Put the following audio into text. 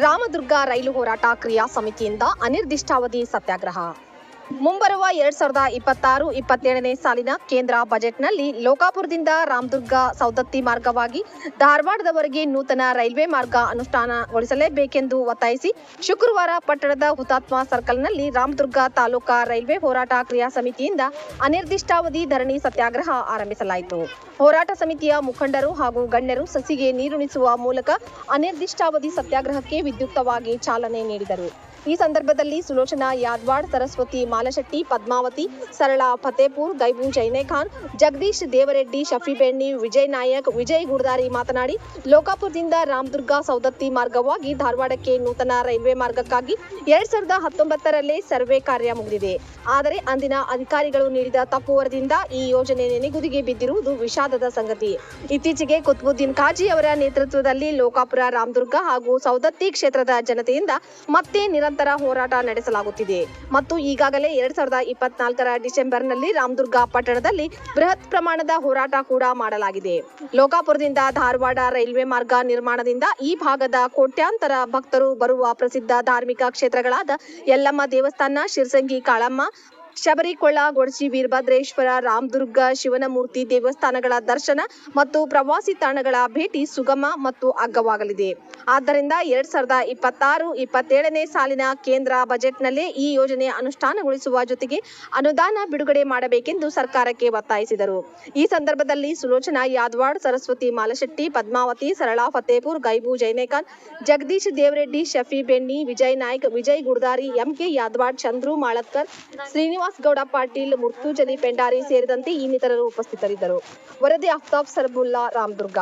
ರಾಮದುರ್ಗ ರೈಲು ಹೋರಾಟ ಕ್ರಿಯಾ ಸಮಿತಿಯಿಂದ ಅನಿರ್ದಿಷ್ಟಾವಧಿ ಸತ್ಯಾಗ್ರಹ. ಮುಂಬರುವ 2026-27ನೇ ಸಾಲಿನ ಕೇಂದ್ರ ಬಜೆಟ್ನಲ್ಲಿ ಲೋಕಾಪುರದಿಂದ ರಾಮದುರ್ಗ ಸೌದತ್ತಿ ಮಾರ್ಗವಾಗಿ ಧಾರವಾಡದವರೆಗೆ ನೂತನ ರೈಲ್ವೆ ಮಾರ್ಗ ಅನುಷ್ಠಾನಗೊಳಿಸಲೇಬೇಕೆಂದು ಒತ್ತಾಯಿಸಿ ಶುಕ್ರವಾರ ಪಟ್ಟಣದ ಹುತಾತ್ಮ ಸರ್ಕಲ್ನಲ್ಲಿ ರಾಮದುರ್ಗ ತಾಲೂಕಾ ರೈಲ್ವೆ ಹೋರಾಟ ಕ್ರಿಯಾ ಸಮಿತಿಯಿಂದ ಅನಿರ್ದಿಷ್ಟಾವಧಿ ಧರಣಿ ಸತ್ಯಾಗ್ರಹ ಆರಂಭಿಸಲಾಯಿತು. ಹೋರಾಟ ಸಮಿತಿಯ ಮುಖಂಡರು ಹಾಗೂ ಗಣ್ಯರು ಸಸಿಗೆ ನೀರುಣಿಸುವ ಮೂಲಕ ಅನಿರ್ದಿಷ್ಟಾವಧಿ ಸತ್ಯಾಗ್ರಹಕ್ಕೆ ವಿದ್ಯುಕ್ತವಾಗಿ ಚಾಲನೆ ನೀಡಿದರು. ಈ ಸಂದರ್ಭದಲ್ಲಿ ಸುಲೋಚನಾ ಯಾದವಾಡ್, ಸರಸ್ವತಿ ಮಾಲಶೆಟ್ಟಿ, ಪದ್ಮಾವತಿ, ಸರಳಾ ಫತೇಪುರ್, ಗೈಬು ಜೈನೇಖಾನ್, ಜಗದೀಶ್ ದೇವರೆಡ್ಡಿ, ಶಫಿ ಬೆಣ್ಣಿ, ವಿಜಯ್ ನಾಯಕ್, ವಿಜಯ್ ಗುಡದಾರಿ ಮಾತನಾಡಿ, ಲೋಕಾಪುರದಿಂದ ರಾಮದುರ್ಗ ಸೌದತ್ತಿ ಮಾರ್ಗವಾಗಿ ಧಾರವಾಡಕ್ಕೆ ನೂತನ ರೈಲ್ವೆ ಮಾರ್ಗಕ್ಕಾಗಿ 2019ರಲ್ಲೇ ಸರ್ವೆ ಕಾರ್ಯ ಮುಗಿದಿದೆ. ಆದರೆ ಅಂದಿನ ಅಧಿಕಾರಿಗಳು ನೀಡಿದ ತಪ್ಪು ವರದಿಯಿಂದ ಈ ಯೋಜನೆ ನೆನೆಗುದಿಗೆ ಬಿದ್ದಿರುವುದು ವಿಷಾದದ ಸಂಗತಿ. ಇತ್ತೀಚೆಗೆ ಕುತುಬುದ್ದೀನ್ ಕಾಜಿ ಅವರ ನೇತೃತ್ವದಲ್ಲಿ ಲೋಕಾಪುರ, ರಾಮದುರ್ಗ ಹಾಗೂ ಸೌದತ್ತಿ ಕ್ಷೇತ್ರದ ಜನತೆಯಿಂದ ಮತ್ತೆ ನಿರಂತರ ಹೋರಾಟ ನಡೆಸಲಾಗುತ್ತಿದೆ ಮತ್ತು ಈಗಾಗಲೇ 2024ರ ಡಿಸೆಂಬರ್ನಲ್ಲಿ ರಾಮದುರ್ಗ ಪಟ್ಟಣದಲ್ಲಿ ಬೃಹತ್ ಪ್ರಮಾಣದ ಹೋರಾಟ ಕೂಡ ಮಾಡಲಾಗಿದೆ. ಲೋಕಾಪುರದಿಂದ ಧಾರವಾಡ ರೈಲ್ವೆ ಮಾರ್ಗ ನಿರ್ಮಾಣದಿಂದ ಈ ಭಾಗದ ಕೋಟ್ಯಾಂತರ ಭಕ್ತರು ಬರುವ ಪ್ರಸಿದ್ಧ ಧಾರ್ಮಿಕ ಕ್ಷೇತ್ರಗಳಾದ ಯಲ್ಲಮ್ಮ ದೇವಸ್ಥಾನ, ಶಿರಸಂಗಿ ಕಾಳಮ್ಮ, ಶಬರಿಕೊಳ್ಳ, ಗೊಡಚಿ ವೀರಭದ್ರೇಶ್ವರ, ರಾಮದುರ್ಗ ಶಿವನಮೂರ್ತಿ ದೇವಸ್ಥಾನಗಳ ದರ್ಶನ ಮತ್ತು ಪ್ರವಾಸಿ ತಾಣಗಳ ಭೇಟಿ ಸುಗಮ ಮತ್ತು ಅಗ್ಗವಾಗಲಿದೆ. ಆದ್ದರಿಂದ 2026-27ನೇ ಸಾಲಿನ ಕೇಂದ್ರ ಬಜೆಟ್ನಲ್ಲೇ ಈ ಯೋಜನೆ ಅನುಷ್ಠಾನಗೊಳಿಸುವ ಜೊತೆಗೆ ಅನುದಾನ ಬಿಡುಗಡೆ ಮಾಡಬೇಕೆಂದು ಸರ್ಕಾರಕ್ಕೆ ಒತ್ತಾಯಿಸಿದರು. ಈ ಸಂದರ್ಭದಲ್ಲಿ ಸುಲೋಚನಾ ಯಾದವಾಡ್, ಸರಸ್ವತಿ ಮಾಲಶೆಟ್ಟಿ, ಪದ್ಮಾವತಿ, ಸರಳಾ ಫತೇಪುರ್, ಗೈಬು ಜೈನೇಖಾನ್, ಜಗದೀಶ್ ದೇವರೆಡ್ಡಿ, ಶಫಿ ಬೆಣ್ಣಿ, ವಿಜಯ್ ನಾಯ್ಕ್, ವಿಜಯ್ ಗುಡದಾರಿ, ಎಂಕೆ ಯಾದವಾಡ್, ಚಂದ್ರು ಮಾಳತ್ಕರ್, ಶ್ರೀನಿವಾಸ್ ಗೌಡ ಪಾಟೀಲ್, ಮುರ್ತುಜಲಿ ಪೆಂಡಾರಿ ಸೇರಿದಂತೆ ಇನ್ನಿತರರು ಉಪಸ್ಥಿತರಿದ್ದರು. ವರದಿ ಆಫ್ತಾಬ್ ಸರ್ಬುಲ್ಲಾ, ರಾಮದುರ್ಗ.